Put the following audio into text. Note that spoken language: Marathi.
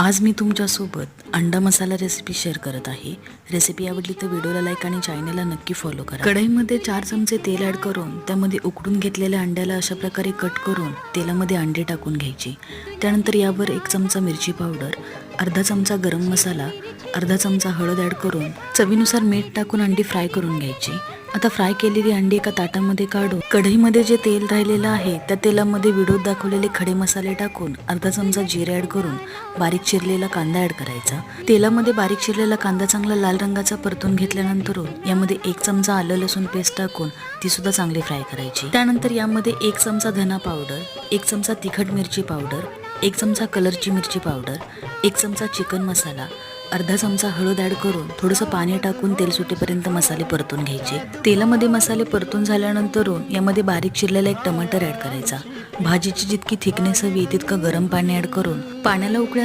आज मी तुमच्यासोबत अंडा मसाला रेसिपी शेअर करत आहे. रेसिपी आवडली तर व्हिडिओला लाईक आणि चॅनलला नक्की फॉलो करा. कढईमध्ये 4 चमचे तेल ॲड करून त्यामध्ये उकडून घेतलेल्या अंड्याला अशा प्रकारे कट करून तेलामध्ये अंडे टाकून घ्यायची. त्यानंतर यावर 1 चमचा मिरची पावडर, अर्धा चमचा गरम मसाला, अर्धा चमचा हळद ॲड करून चवीनुसार मीठ टाकून अंडी फ्राय करून घ्यायची. आता फ्राय केलेली अंडी एका ताटामध्ये काढून कढईमध्ये जे तेल राहिलेलं आहे त्या तेलामध्ये व्हिडिओत दाखवलेले खडे मसाले टाकून अर्धा चमचा जिरे ॲड करून बारीक चिरलेला कांदा ॲड करायचा. तेलामध्ये बारीक चिरलेला कांदा चांगला लाल रंगाचा परतून घेतल्यानंतर यामध्ये 1 चमचा आलं लसूण पेस्ट टाकून ती सुद्धा चांगली फ्राय करायची. त्यानंतर यामध्ये 1 चमचा धना पावडर, 1 चमचा तिखट मिरची पावडर, 1 चमचा कलरची मिरची पावडर, 1 चमचा चिकन मसाला, अर्धा चमचा हळद ॲड करून थोडंसं पाणी टाकून तेल सुटेपर्यंत मसाले परतून घ्यायचे. तेलामध्ये मसाले परतून झाल्यानंतर यामध्ये बारीक चिरलेला 1 टमाटर ॲड करायचा. भाजीची जितकी थिकनेस हवी तितकं गरम पाणी ॲड करून पाण्याला उकळी